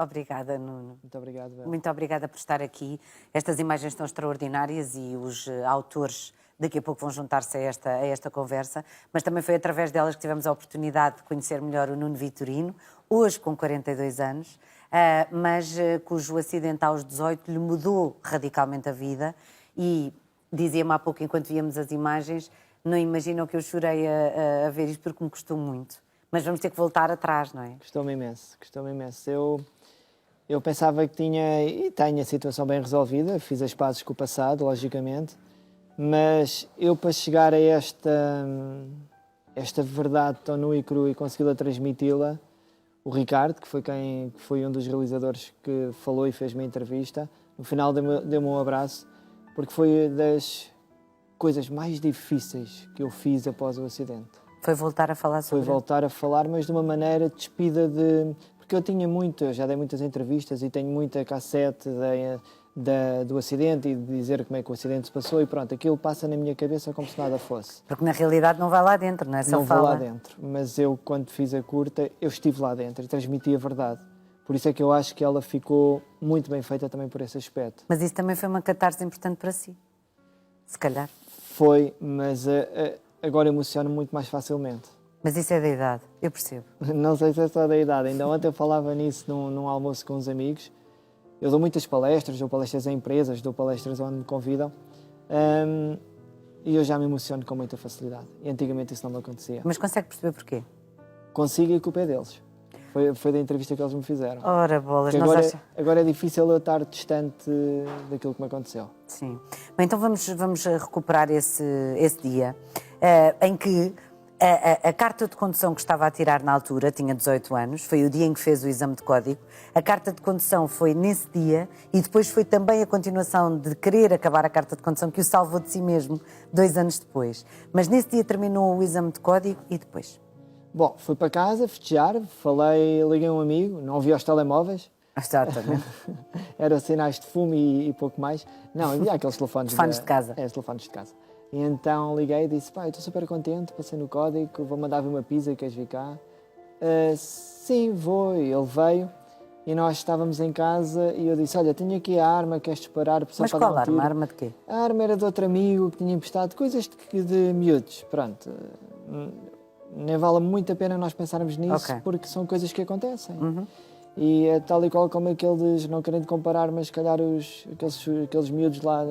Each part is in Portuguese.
Obrigada, Nuno. Muito obrigado, Bel. Muito obrigada por estar aqui. Estas imagens estão extraordinárias e os autores daqui a pouco vão juntar-se a esta conversa, mas também foi através delas que tivemos a oportunidade de conhecer melhor o Nuno Vitorino, hoje com 42 anos, mas cujo acidente aos 18 lhe mudou radicalmente a vida e dizia-me há pouco, enquanto víamos as imagens, não imaginam que eu chorei a ver isto porque me custou muito. Mas vamos ter que voltar atrás, não é? Custou-me imenso, custou-me imenso. Eu pensava que tinha e tenho a situação bem resolvida, fiz as pazes com o passado, logicamente, mas eu para chegar a esta verdade tão nua e crua e consegui-la transmiti-la, o Ricardo, que foi um dos realizadores que falou e fez-me a entrevista, no final deu-me um abraço, porque foi das coisas mais difíceis que eu fiz após o acidente. Foi voltar a falar sobre Foi voltar a falar, mas de uma maneira despida de... Porque eu já dei muitas entrevistas e tenho muita cassete do acidente e de dizer como é que o acidente se passou e pronto, aquilo passa na minha cabeça como se nada fosse. Porque na realidade não vai lá dentro, não é? Só não fala. vou lá dentro, mas eu quando fiz a curta, eu estive lá dentro e transmiti a verdade. Por isso é que eu acho que ela ficou muito bem feita também por esse aspecto. Mas isso também foi uma catarse importante para si, se calhar. Foi, mas agora emociono muito mais facilmente. Mas isso é da idade, eu percebo. Não sei se é só da idade. Ainda ontem eu falava nisso num almoço com uns amigos. Eu dou muitas palestras, dou palestras a empresas, dou palestras onde me convidam. E eu já me emociono com muita facilidade. E antigamente isso não me acontecia. Mas consegue perceber porquê? Consigo e a culpa é deles. Foi da entrevista que eles me fizeram. Ora, bolas, agora é difícil eu estar distante daquilo que me aconteceu. Sim. Bem, então vamos recuperar esse dia em que a carta de condução que estava a tirar na altura, tinha 18 anos, foi o dia em que fez o exame de código. A carta de condução foi nesse dia e depois foi também a continuação de querer acabar a carta de condução que o salvou de si mesmo 2 anos depois. Mas nesse dia terminou o exame de código e depois? Bom, fui para casa festejar, liguei a um amigo, não havia os telemóveis. Exatamente. Eram sinais de fumo e pouco mais. Não, havia aqueles telefones de casa. Os telefones de casa. E então liguei e disse, pá, eu estou super contente, passei no código, vou mandar vir uma pizza, queres vir cá? Sim, vou. E ele veio e nós estávamos em casa e eu disse, olha, tenho aqui a arma, queres disparar? Mas qual arma? A arma de quê? A arma era de outro amigo que tinha emprestado, coisas de miúdos, pronto. Nem vale muito a pena nós pensarmos nisso, porque são coisas que acontecem. Uhum. E é tal e qual como aqueles, não querendo comparar, mas se calhar aqueles miúdos lá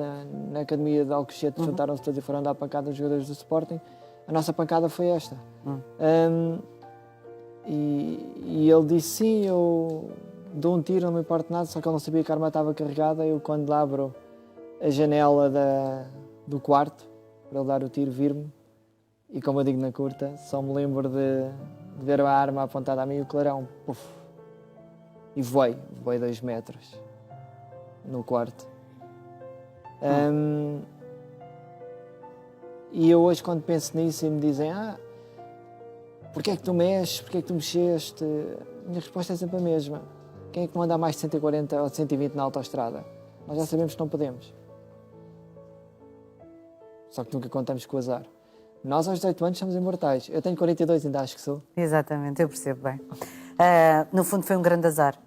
na academia de Alcochete juntaram-se todos e foram dar pancada aos jogadores do Sporting. A nossa pancada foi esta. E ele disse, sim, eu dou um tiro, não me importa nada, só que ele não sabia que a arma estava carregada. Eu, quando abro a janela do quarto, para ele dar o tiro, vir-me. E como eu digo na curta, só me lembro de ver a arma apontada a mim e o clarão, puf. E voei 2 metros no quarto. E eu hoje, quando penso nisso e me dizem, porquê é que tu mexes, porquê é que tu mexeste? A minha resposta é sempre a mesma. Quem é que não anda a mais de 140 ou de 120 na autoestrada? Nós já sabemos que não podemos. Só que nunca contamos com o azar. Nós, aos 18 anos, somos imortais. Eu tenho 42, ainda acho que sou. Exatamente, eu percebo bem. No fundo, foi um grande azar,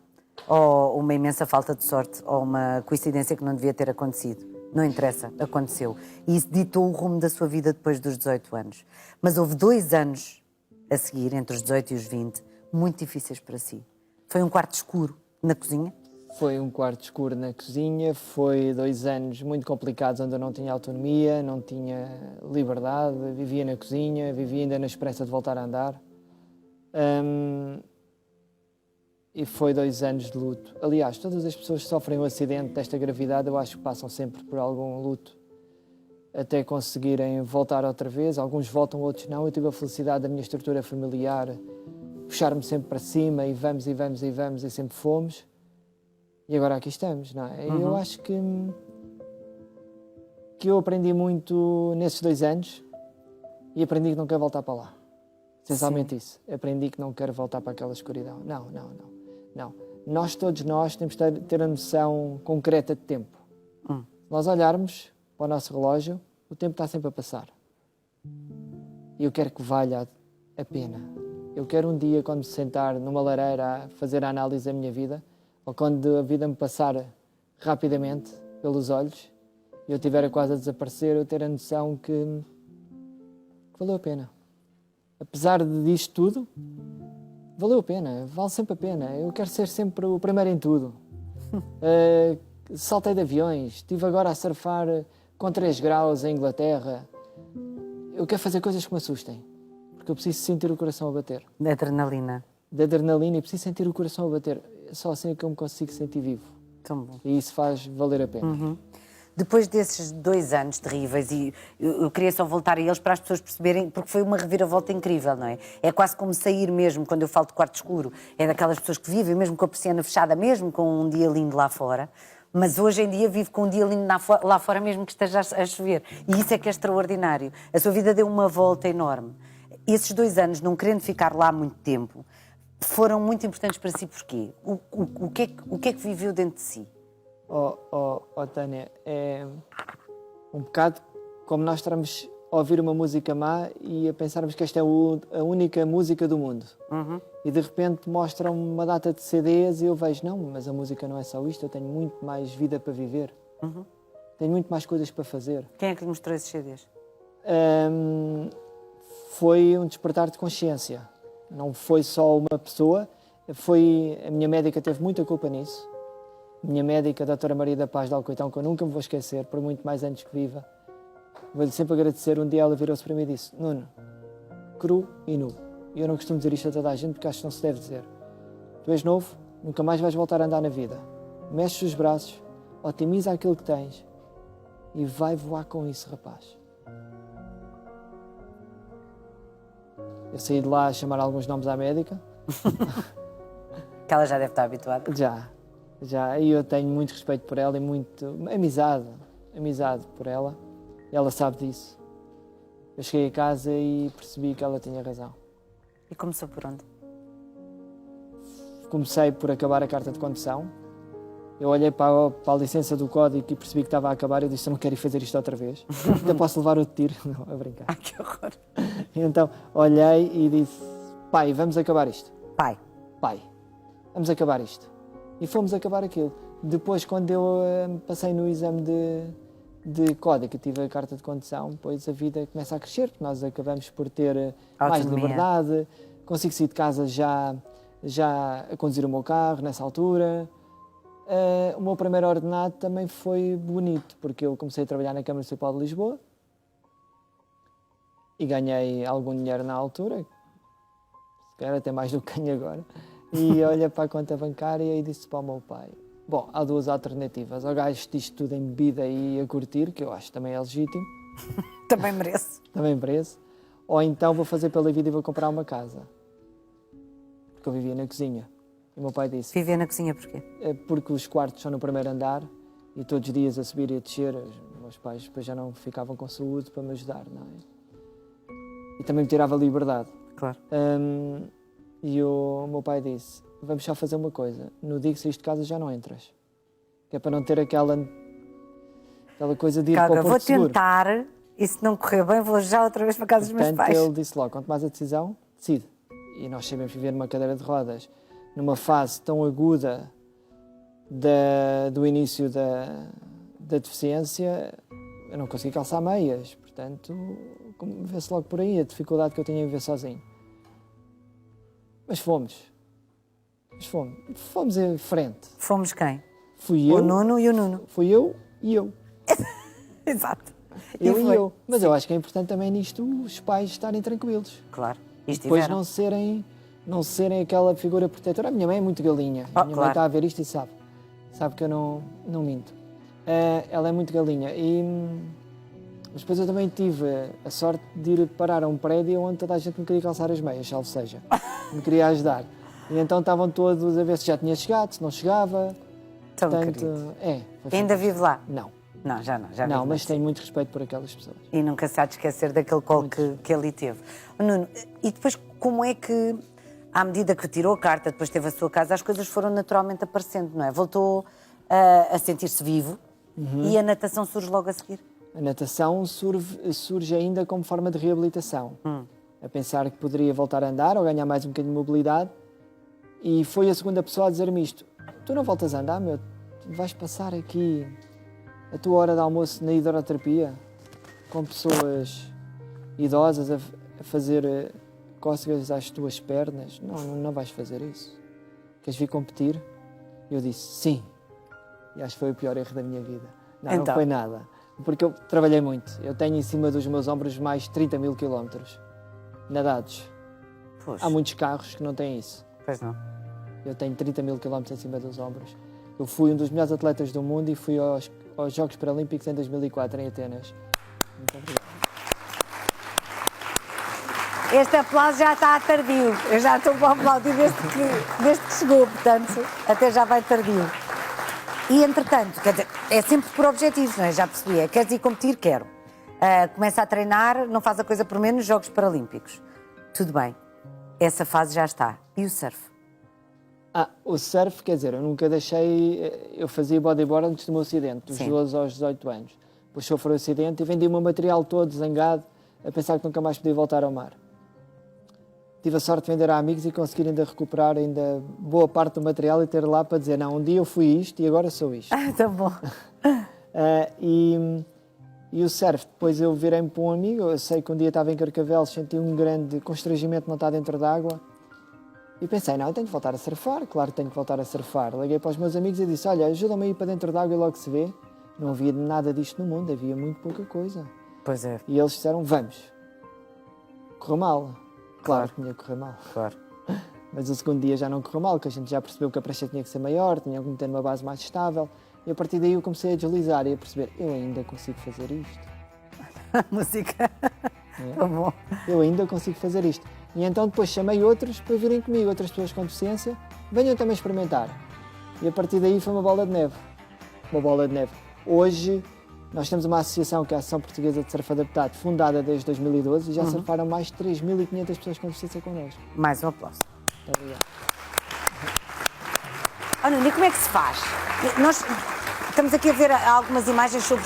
ou uma imensa falta de sorte, ou uma coincidência que não devia ter acontecido. Não interessa, aconteceu. E isso ditou o rumo da sua vida depois dos 18 anos. Mas houve 2 anos a seguir, entre os 18 e os 20, muito difíceis para si. Foi um quarto escuro na cozinha? Foi um quarto escuro na cozinha, foi 2 anos muito complicados onde eu não tinha autonomia, não tinha liberdade, vivia na cozinha, vivia ainda na esperança de voltar a andar. E foi 2 anos de luto. Aliás, todas as pessoas que sofrem um acidente desta gravidade, eu acho que passam sempre por algum luto, até conseguirem voltar outra vez. Alguns voltam, outros não. Eu tive a felicidade da minha estrutura familiar puxar-me sempre para cima e vamos, e vamos, e vamos, e sempre fomos. E agora aqui estamos, não é? Eu acho que eu aprendi muito nesses 2 anos e aprendi que não quero voltar para lá. Essencialmente isso. Aprendi que não quero voltar para aquela escuridão. Não. Todos nós temos que ter a noção concreta de tempo. Se nós olharmos para o nosso relógio, o tempo está sempre a passar. E eu quero que valha a pena. Eu quero um dia, quando me sentar numa lareira a fazer a análise da minha vida, ou quando a vida me passar rapidamente pelos olhos e eu estiver quase a desaparecer, eu ter a noção que valeu a pena. Apesar disto tudo, valeu a pena, vale sempre a pena. Eu quero ser sempre o primeiro em tudo. Saltei de aviões, estive agora a surfar com 3 graus em Inglaterra. Eu quero fazer coisas que me assustem, porque eu preciso sentir o coração a bater. Da adrenalina. De adrenalina e preciso sentir o coração a bater. É só assim que eu me consigo sentir vivo. Tão bom. E isso faz valer a pena. Depois desses 2 anos terríveis, e eu queria só voltar a eles para as pessoas perceberem, porque foi uma reviravolta incrível, não é? É quase como sair mesmo, quando eu falo de quarto escuro, é daquelas pessoas que vivem mesmo com a persiana fechada, mesmo com um dia lindo lá fora, mas hoje em dia vive com um dia lindo lá fora, mesmo que esteja a chover. E isso é que é extraordinário. A sua vida deu uma volta enorme. Esses 2 anos, não querendo ficar lá muito tempo, foram muito importantes para si porquê? O que é que viveu dentro de si? Tânia, é um bocado como nós estarmos a ouvir uma música má e a pensarmos que esta é a única música do mundo. E de repente mostram uma data de CDs e eu vejo, não, mas a música não é só isto, eu tenho muito mais vida para viver. Tenho muito mais coisas para fazer. Quem é que lhe mostrou esses CDs? Foi um despertar de consciência. Não foi só uma pessoa, a minha médica teve muita culpa nisso. Minha médica, a doutora Maria da Paz de Alcoitão, que eu nunca me vou esquecer, por muito mais anos que viva, vou-lhe sempre agradecer. Um dia ela virou-se para mim e disse, Nuno, cru e nu. E eu não costumo dizer isto a toda a gente porque acho que não se deve dizer. Tu és novo, nunca mais vais voltar a andar na vida. Mexe os braços, otimiza aquilo que tens e vai voar com isso, rapaz. Eu saí de lá a chamar alguns nomes à médica. Que ela já deve estar habituada. Já, e eu tenho muito respeito por ela e muito amizade por ela. Ela sabe disso. Eu cheguei a casa e percebi que ela tinha razão. E começou por onde? Comecei por acabar a carta de condução. Eu olhei para a licença do código e percebi que estava a acabar. Eu disse, eu não quero ir fazer isto outra vez. Ainda posso levar outro tiro. Não, a brincar. Ai, que horror. E então olhei e disse, pai, vamos acabar isto. Pai, Vamos acabar isto. E fomos acabar aquilo. Depois, quando eu passei no exame de código, tive a carta de condução, depois a vida começa a crescer, porque nós acabamos por ter mais autonomia. liberdade, consigo sair de casa já a conduzir o meu carro nessa altura. O meu primeiro ordenado também foi bonito, porque eu comecei a trabalhar na Câmara Municipal de Lisboa e ganhei algum dinheiro na altura, se calhar até mais do que ganho agora. E olhei para a conta bancária e disse para o meu pai, bom, há 2 alternativas, ou gasto isto tudo em bebida e a curtir, que eu acho que também é legítimo. também mereço. Também mereço. Ou então vou fazer pela vida e vou comprar uma casa. Porque eu vivia na cozinha. E o meu pai disse, Viver na cozinha porquê? porque os quartos são no primeiro andar e todos os dias a subir e a descer, os meus pais depois já não ficavam com saúde para me ajudar, não é? E também me tirava a liberdade. Claro. E o meu pai disse, vamos só fazer uma coisa, no dia que saís de casa já não entras. Que é para não ter aquela coisa de ir para o vou Porto Seguro. tentar, e se não correr bem, vou já outra vez para casa dos meus Portanto, pais. ele disse logo, quanto mais a decisão, decide. E nós sabemos viver numa cadeira de rodas, numa fase tão aguda do início da deficiência, eu não consegui calçar meias. Portanto, vê-se logo por aí a dificuldade que eu tinha em viver sozinho. Mas fomos em frente. Fomos quem? Fui eu. O Nuno e o Nuno. Fui eu e eu. Exato. Eu e foi. eu. Mas eu acho que é importante também nisto os pais estarem tranquilos. Claro. E Depois estiveram. não serem aquela figura protetora. A minha mãe é muito galinha. A minha mãe claro. está a ver isto e sabe que eu não minto. Ela é muito galinha. Mas depois eu também tive a sorte de ir parar a um prédio onde toda a gente me queria calçar as meias, salvo seja. Me queria ajudar. E então estavam todos a ver se já tinha chegado, se não chegava. Tão Portanto, querido. foi Ainda fantástico. vive lá? Não. Não, já não. Já Não, vive mas lá. tenho muito respeito por aquelas pessoas. E nunca se há de esquecer daquele colo que ali teve. Nuno, e depois como é que, à medida que tirou a carta, depois teve a sua casa, as coisas foram naturalmente aparecendo, não é? Voltou a sentir-se vivo e a natação surge logo a seguir. A natação surge ainda como forma de reabilitação. A pensar que poderia voltar a andar ou ganhar mais um bocadinho de mobilidade. E foi a segunda pessoa a dizer-me isto. tu não voltas a andar, meu, tu vais passar aqui a tua hora de almoço na hidroterapia com pessoas idosas a fazer cócegas às tuas pernas. Não vais fazer isso. Queres vir competir? Eu disse sim. E acho que foi o pior erro da minha vida. Não foi nada. Porque eu trabalhei muito. Eu tenho em cima dos meus ombros mais 30 mil quilómetros nadados. Poxa. Há muitos carros que não têm isso. Pois não. Eu tenho 30 mil quilómetros em cima dos ombros. Eu fui um dos melhores atletas do mundo e fui aos Jogos Paralímpicos em 2004 em Atenas. Muito obrigado. Este aplauso já está tardio. Eu já estou para aplaudir desde que chegou, portanto, até já vai tardio. E, entretanto, quer dizer, é sempre por objetivos, não é? Já percebi. Queres ir competir? Quero. Começa a treinar, não faz a coisa por menos, Jogos Paralímpicos. Tudo bem. Essa fase já está. E o surf? O surf, quer dizer, eu nunca deixei... Eu fazia bodyboard antes do meu acidente, dos 12 aos 18 anos. Depois sofri o acidente e vendi o meu material todo zangado, a pensar que nunca mais podia voltar ao mar. Tive a sorte de vender a amigos e conseguir ainda recuperar ainda boa parte do material e ter lá para dizer, não, um dia eu fui isto e agora sou isto. Tá bom. E o surf, depois eu virei-me para um amigo, eu sei que um dia estava em Carcavelos, senti um grande constrangimento de não estar dentro d'água e pensei, não, eu tenho que voltar a surfar, claro que tenho que voltar a surfar. Liguei para os meus amigos e disse, olha, ajuda-me a ir para dentro d'água e logo se vê. Não havia nada disto no mundo, havia muito pouca coisa. Pois é. E eles disseram, vamos. Correu mal. Claro que tinha que correr mal. Claro. Mas o segundo dia já não correu mal, que a gente já percebeu que a prancha tinha que ser maior, tinha que meter numa base mais estável. E a partir daí eu comecei a deslizar e a perceber, eu ainda consigo fazer isto. Música. Tá bom. Eu ainda consigo fazer isto. E então depois chamei outros para virem comigo, outras pessoas com deficiência, venham também experimentar. E a partir daí foi uma bola de neve. Uma bola de neve. Hoje nós temos uma associação, que é a Associação Portuguesa de Surf Adaptado, fundada desde 2012 e já surfaram mais de 3.500 pessoas com deficiência connosco. Mais um aplauso. Muito obrigado. Nuno, e como é que se faz? Nós estamos aqui a ver algumas imagens sobre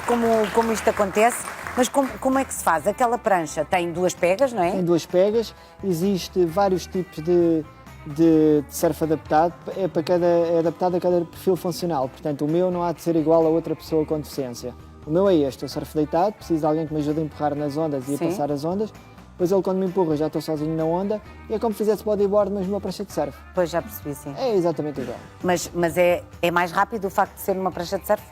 como isto acontece, mas como é que se faz? Aquela prancha tem 2 pegas, não é? Tem 2 pegas, existe vários tipos de surf adaptado, é adaptado a cada perfil funcional, portanto o meu não há de ser igual a outra pessoa com deficiência. O meu é este, eu surfo deitado, preciso de alguém que me ajude a empurrar nas ondas e a passar as ondas, depois ele quando me empurra já estou sozinho na onda e é como se fizesse bodyboard mas numa prancha de surf. Pois já percebi, sim. É exatamente igual. Mas é mais rápido o facto de ser numa prancha de surf?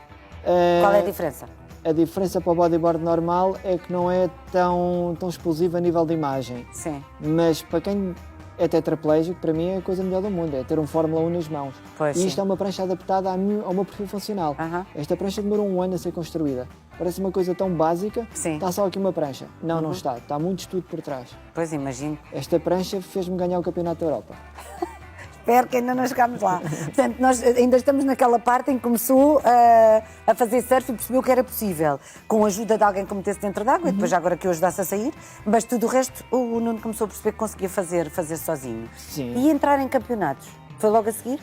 Qual é a diferença? A diferença para o bodyboard normal é que não é tão explosivo a nível de imagem. Sim. Mas para quem é tetraplégico, para mim é a coisa melhor do mundo, é ter um Fórmula 1 nas mãos. Pois, e isto é uma prancha adaptada ao meu perfil funcional. Esta prancha demorou 1 ano a ser construída. Parece uma coisa tão básica, está só aqui uma prancha. Não está muito estudo por trás. Pois, imagino. Esta prancha fez-me ganhar o Campeonato da Europa. Espero que ainda não chegámos lá. Portanto, nós ainda estamos naquela parte em que começou a fazer surf e percebeu que era possível, com a ajuda de alguém que metesse dentro d'água e depois agora que o ajudasse a sair, mas tudo o resto o Nuno começou a perceber que conseguia fazer sozinho. Sim. E entrar em campeonatos? Foi logo a seguir?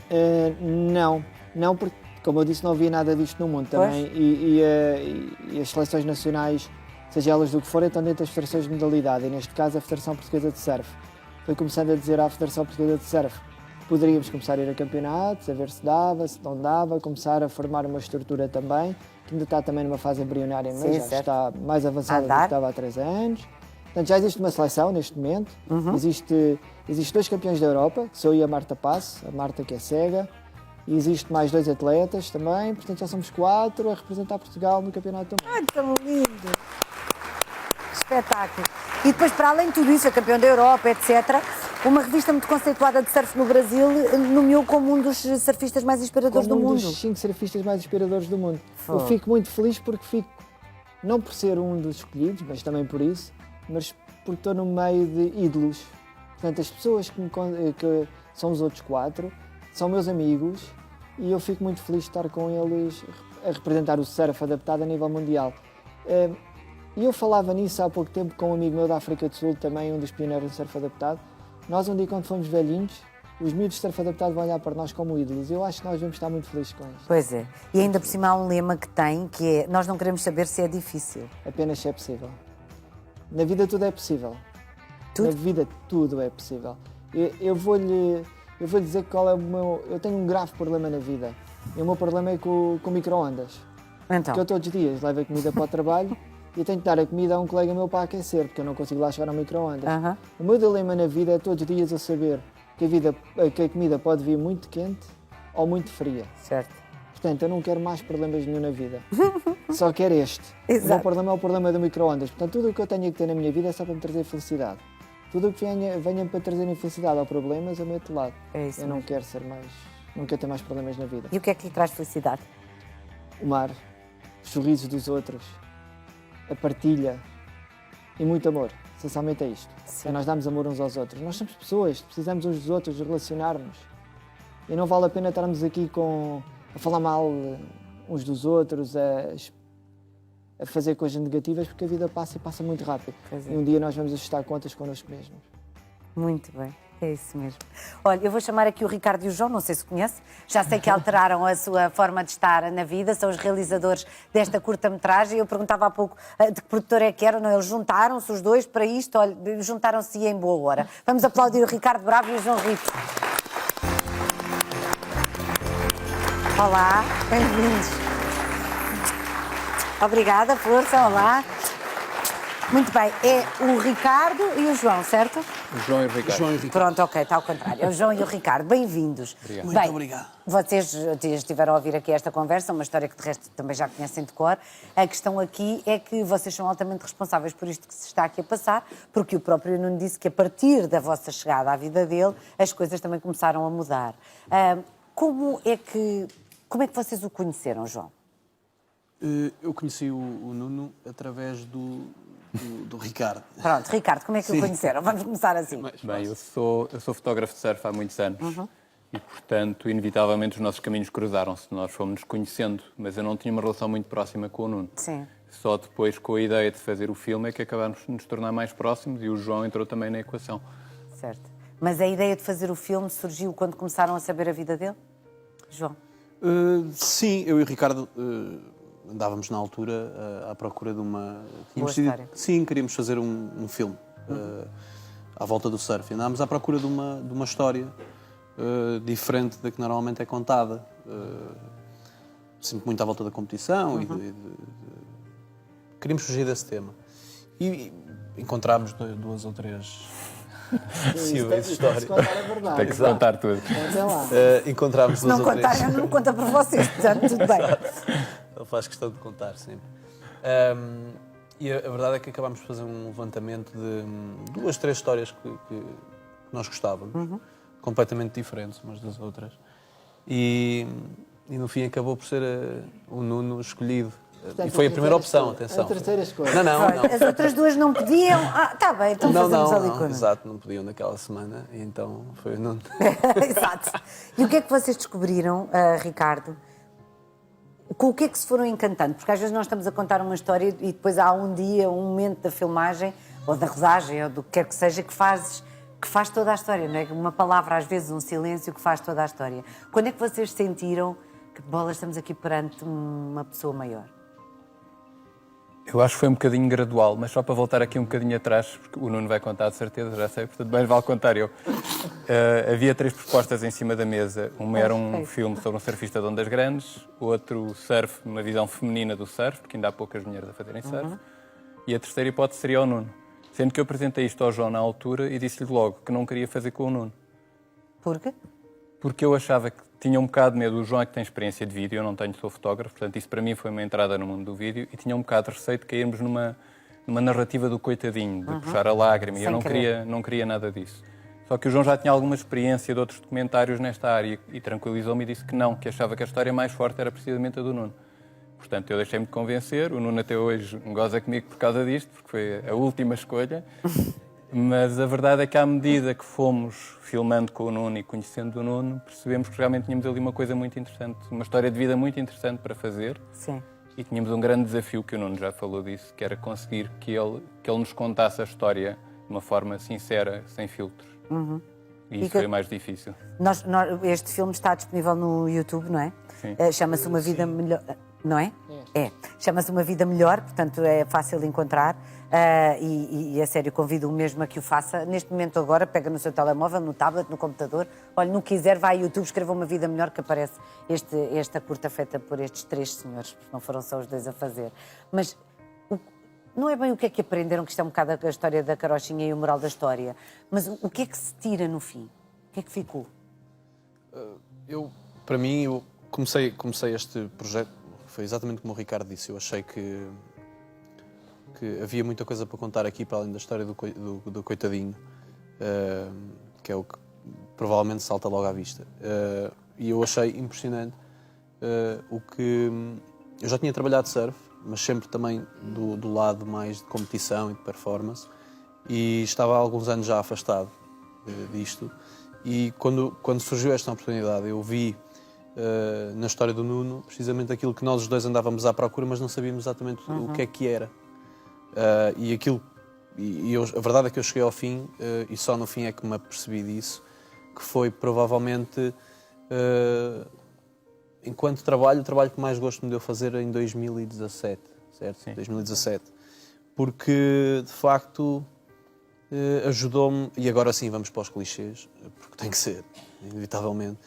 Não, porque, como eu disse, não havia nada disto no mundo também. E as seleções nacionais, seja elas do que forem, estão dentro das federações de modalidade, e neste caso a Federação Portuguesa de Surf. Foi começando a dizer à Federação Portuguesa de Surf, poderíamos começar a ir a campeonatos, a ver se dava, se não dava, começar a formar uma estrutura também, que ainda está também numa fase embrionária, mas já está mais avançada do que estava há 3 anos. Portanto, já existe uma seleção neste momento, existe 2 campeões da Europa, que sou eu e a Marta Passo, a Marta que é cega, e existe mais 2 atletas também, portanto já somos 4 a representar Portugal no Campeonato do Mundo. Ai, tão lindo! Espetáculo! E depois, para além de tudo isso, a campeão da Europa, etc., uma revista muito conceituada de surf no Brasil nomeou como um dos surfistas mais inspiradores do mundo. Um dos 5 surfistas mais inspiradores do mundo. Eu fico muito feliz porque fico, não por ser um dos escolhidos, mas também por isso, mas porque estou no meio de ídolos. Portanto, as pessoas que são os outros 4 são meus amigos e eu fico muito feliz de estar com eles a representar o surf adaptado a nível mundial. E eu falava nisso há pouco tempo com um amigo meu da África do Sul, também um dos pioneiros do surf adaptado. Nós um dia, quando fomos velhinhos, os miúdos de surf adaptado vão olhar para nós como ídolos. Eu acho que nós vamos estar muito felizes com isto. Pois é. E ainda por cima há um lema que tem, que é: nós não queremos saber se é difícil. Apenas se é possível. Na vida tudo é possível. Tudo? Na vida tudo é possível. Eu eu vou dizer qual é o meu... Eu tenho um grave problema na vida. E o meu problema é com micro-ondas. Então, Porque eu todos os dias levo a comida para o trabalho e tenho que dar a comida a um colega meu para aquecer, porque eu não consigo lá chegar ao micro-ondas. Aham. O meu dilema na vida é todos os dias eu saber que a comida pode vir muito quente ou muito fria. certo. Portanto, eu não quero mais problemas nenhum na vida. Só quero este. O Exato. meu problema é o problema do micro-ondas. Portanto, tudo o que eu tenho que ter na minha vida é só para me trazer felicidade. Tudo o que venha para trazer infelicidade ou problemas, eu meto de lado. É isso Eu não mesmo. quero ser mais... Não quero ter mais problemas na vida. E o que é que lhe traz felicidade? O mar, os sorrisos dos outros, a partilha e muito amor. Essencialmente é isto. Sim. É nós darmos amor uns aos outros. Nós somos pessoas, precisamos uns dos outros, relacionarmos. E não vale a pena estarmos aqui a falar mal uns dos outros, a fazer coisas negativas, porque a vida passa e passa muito rápido. Pois é. E um dia nós vamos ajustar contas connosco mesmos. Muito bem, é isso mesmo. Olha, eu vou chamar aqui o Ricardo e o João, não sei se conhece, já sei que alteraram a sua forma de estar na vida, são os realizadores desta curta-metragem. Eu perguntava há pouco de que produtor é que eram, não, eles juntaram-se os dois para isto, olha, juntaram-se em boa hora. Vamos aplaudir o Ricardo Bravo e o João Rito. Olá, bem-vindos. Obrigada, força, olá. Muito bem, é o Ricardo e o João, certo? O João e o Ricardo. Pronto, ok, está ao contrário. É o João e o Ricardo, bem-vindos. Obrigado. Bem, Muito obrigado. Vocês estiveram a ouvir aqui esta conversa, uma história que de resto também já conhecem de cor. A questão aqui é que vocês são altamente responsáveis por isto que se está aqui a passar, porque o próprio Nuno disse que a partir da vossa chegada à vida dele, as coisas também começaram a mudar. Como é que vocês o conheceram, João? Eu conheci o Nuno através do Ricardo. Pronto, Ricardo, como é que o conheceram? Vamos começar assim. Bem, eu sou fotógrafo de surf há muitos anos e, portanto, inevitavelmente os nossos caminhos cruzaram-se. Nós fomos-nos conhecendo, mas eu não tinha uma relação muito próxima com o Nuno. Sim. Só depois, com a ideia de fazer o filme, é que acabámos de nos tornar mais próximos e o João entrou também na equação. Certo. Mas a ideia de fazer o filme surgiu quando começaram a saber a vida dele? João? Sim, eu e o Ricardo andávamos na altura à procura de uma... história. Sim, queríamos fazer um filme à volta do surf. Andávamos à procura de uma história diferente da que normalmente é contada. Sempre muito à volta da competição e queríamos fugir desse tema. E encontrámos duas ou três possíveis histórias. Contar a verdade. Tem que se contar tudo. Até lá. Encontramos Se duas não ou três. contar, não conta por vocês, portanto, tudo bem. Ele faz questão de contar sempre. E a verdade é que acabámos de fazer um levantamento de duas, três histórias que nós gostávamos, completamente diferentes umas das outras. E no fim acabou por ser o Nuno escolhido. Portanto, E foi a primeira opção, escolha. atenção. A terceira escolha. Não. As outras duas não podiam. Está bem, então fazemos ali com o Nuno. Exato, não podiam naquela semana, e então foi o Nuno. Exato. E o que é que vocês descobriram, Ricardo? Com o que é que se foram encantando? Porque às vezes nós estamos a contar uma história e depois há um dia, um momento da filmagem, ou da rodagem, ou do que quer que seja, que faz toda a história, não é? Uma palavra, às vezes, um silêncio que faz toda a história. Quando é que vocês sentiram que, bola, estamos aqui perante uma pessoa maior? Eu acho que foi um bocadinho gradual, mas só para voltar aqui um bocadinho atrás, porque o Nuno vai contar de certeza, já sei, portanto bem vale contar eu. Havia três propostas em cima da mesa. Uma era um filme sobre um surfista de ondas grandes, outro surf, uma visão feminina do surf, porque ainda há poucas mulheres a fazerem surf, e a terceira hipótese seria o Nuno. Sendo que eu apresentei isto ao João na altura e disse-lhe logo que não queria fazer com o Nuno. Por quê? Porque eu achava que tinha um bocado de medo. O João é que tem experiência de vídeo, eu não tenho, sou fotógrafo, portanto isso para mim foi uma entrada no mundo do vídeo e tinha um bocado de receio de cairmos numa narrativa do coitadinho, de puxar a lágrima, e eu não queria nada disso. Só que o João já tinha alguma experiência de outros documentários nesta área e tranquilizou-me e disse que não, que achava que a história mais forte era precisamente a do Nuno. Portanto, eu deixei-me de convencer, o Nuno até hoje goza comigo por causa disto, porque foi a última escolha. Mas a verdade é que, à medida que fomos filmando com o Nuno e conhecendo o Nuno, percebemos que realmente tínhamos ali uma coisa muito interessante, uma história de vida muito interessante para fazer. Sim. E tínhamos um grande desafio, que o Nuno já falou disso, que era conseguir que ele nos contasse a história de uma forma sincera, sem filtros. E isso foi o mais difícil. Este filme está disponível no YouTube, não é? Sim. Chama-se Uma Vida Melhor. Não é? É. Chama-se Uma Vida Melhor, portanto é fácil de encontrar e a sério, convido-o mesmo a que o faça. Neste momento agora, pega no seu telemóvel, no tablet, no computador, olha, no que quiser, vai ao YouTube, escreva Uma Vida Melhor, que aparece esta curta feita por estes 3 senhores, porque não foram só os 2 a fazer. Mas não é bem o que é que aprenderam, que isto é um bocado a história da carochinha e o moral da história, mas o que é que se tira no fim? O que é que ficou? Para mim, eu comecei este projeto, foi exatamente como o Ricardo disse. Eu achei que havia muita coisa para contar aqui, para além da história do coitadinho, que é o que provavelmente salta logo à vista. E eu achei impressionante o que... Eu já tinha trabalhado surf, mas sempre também do lado mais de competição e de performance, e estava há alguns anos já afastado disto. E quando surgiu esta oportunidade, eu vi na história do Nuno precisamente aquilo que nós os 2 andávamos à procura, mas não sabíamos exatamente o que era. A verdade é que eu cheguei ao fim, e só no fim é que me apercebi disso, que foi provavelmente, enquanto o trabalho que mais gosto me deu fazer em 2017, certo? Sim. 2017. Porque, de facto, ajudou-me, e agora sim vamos para os clichês, porque tem que ser, inevitavelmente,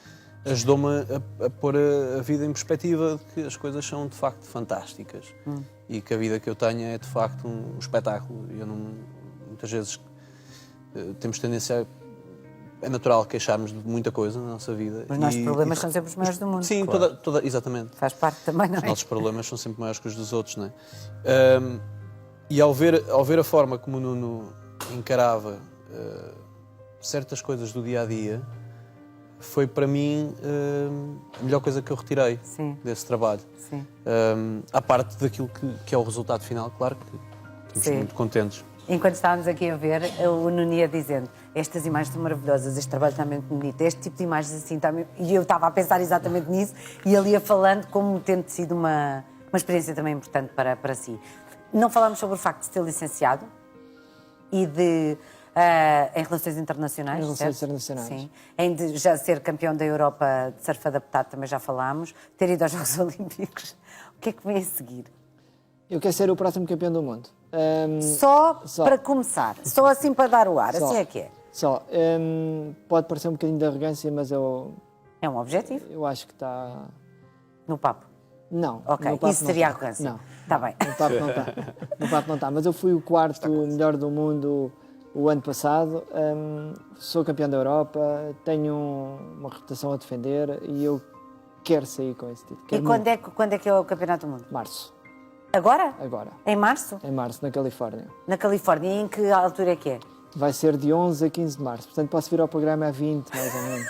ajudou-me a pôr a vida em perspectiva de que as coisas são, de facto, fantásticas. E que a vida que eu tenho é, de facto, um espetáculo. Muitas vezes temos tendência é natural queixarmos de muita coisa na nossa vida. Os nossos problemas são sempre os maiores do mundo. Sim, claro. Exatamente. Faz parte também, não é? Os nossos problemas são sempre maiores que os dos outros, não é? E ao ver a forma como o Nuno encarava certas coisas do dia-a-dia, foi para mim a melhor coisa que eu retirei desse trabalho. Sim. À parte daquilo que é o resultado final, claro que estamos muito contentes. Enquanto estávamos aqui a ver, o Nuno ia dizendo: estas imagens estão maravilhosas, este trabalho está muito bonito, este tipo de imagens assim está mesmo... E eu estava a pensar exatamente nisso e ele ia falando como tendo sido uma experiência também importante para si. Não falámos sobre o facto de ser licenciado e de... em relações internacionais. Em relações internacionais. Sim. Em de já ser campeão da Europa de surf adaptado, também já falámos. Ter ido aos Jogos Olímpicos. O que é que vem a seguir? Eu quero ser o próximo campeão do mundo. Só para começar. Só assim para dar o ar. Só. Assim é que é. Pode parecer um bocadinho de arrogância, mas É um objetivo? eu acho que está... No papo? Não. Ok, no papo isso seria não está. arrogância. Não. Está bem. No papo não está. No papo não está. Mas eu fui o 4º melhor do mundo o ano passado. Sou campeão da Europa, tenho uma reputação a defender e eu quero sair com esse título. E quando é que é o Campeonato do Mundo? Março. Agora? Agora. Em março? Em março, na Califórnia. Na Califórnia. E em que altura é que é? Vai ser de 11 a 15 de março. Portanto, posso vir ao programa a 20, mais ou menos.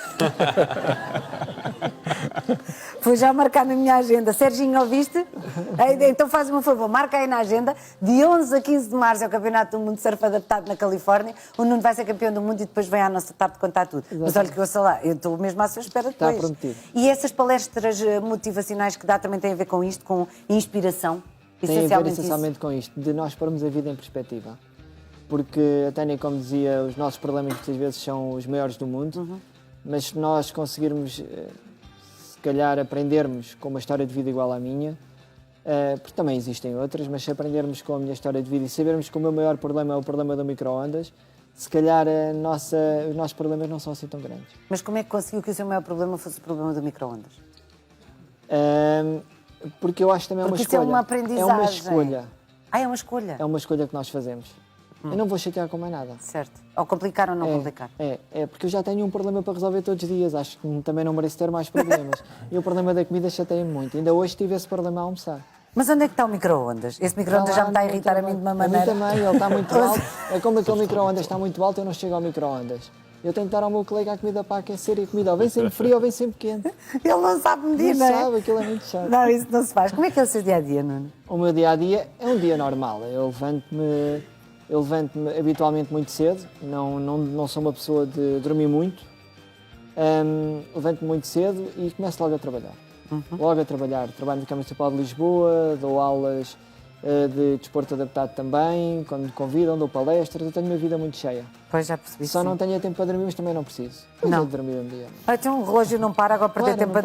Vou já marcar na minha agenda. Serginho, ouviste? Então faz-me um favor, marca aí na agenda. De 11 a 15 de março é o Campeonato do Mundo de Surf Adaptado na Califórnia. O Nuno vai ser campeão do mundo e depois vem à nossa tarde contar tudo. Exatamente. Mas olha que eu sei lá, eu estou mesmo à sua espera depois. Está prometido. E essas palestras motivacionais que dá também têm a ver com isto, com inspiração? Tem a ver essencialmente com isto, de nós pormos a vida em perspectiva. Porque, a Tânia, como dizia, os nossos problemas muitas vezes são os maiores do mundo, mas se nós conseguirmos, se calhar, aprendermos com uma história de vida igual à minha, porque também existem outras, mas se aprendermos com a minha história de vida e sabermos que o meu maior problema é o problema do micro-ondas, se calhar os nossos problemas não são assim tão grandes. Mas como é que conseguiu que o seu maior problema fosse o problema do micro-ondas? Porque eu acho também Porque uma isso escolha. é uma aprendizagem. É uma escolha. É uma escolha? É uma escolha que nós fazemos. Eu não vou chatear com mais nada. Certo. Ou complicar ou não complicar. É, porque eu já tenho um problema para resolver todos os dias. Acho que também não mereço ter mais problemas. E o problema da comida chateia-me muito. Ainda hoje tive esse problema a almoçar. Mas onde é que está o micro-ondas? Esse micro-ondas já me está a irritar a mim de uma maneira. A mim também, ele está muito alto. É como aquele micro-ondas está muito alto, eu não chego ao micro-ondas. Eu tenho que dar ao meu colega a comida para aquecer e a comida ou vem sempre fria ou vem sempre quente. Ele não sabe medir, não é? Não sabe, aquilo é muito chato. Não, isso não se faz. Como é que é o seu dia-a-dia, Nuno? O meu dia-a-dia é um dia normal. Eu levanto-me habitualmente muito cedo, não sou uma pessoa de dormir muito. Levanto-me muito cedo e começo logo a trabalhar. Logo a trabalhar. Trabalho no Câmara Municipal de Lisboa, dou aulas de desporto adaptado também, quando me convidam, dou palestras, eu tenho uma vida muito cheia. Pois já percebi. Só sim. não tenho tempo para dormir, mas também não preciso. Não. Preciso de dormir um dia. Então um relógio não para, agora perder Claro, tempo não a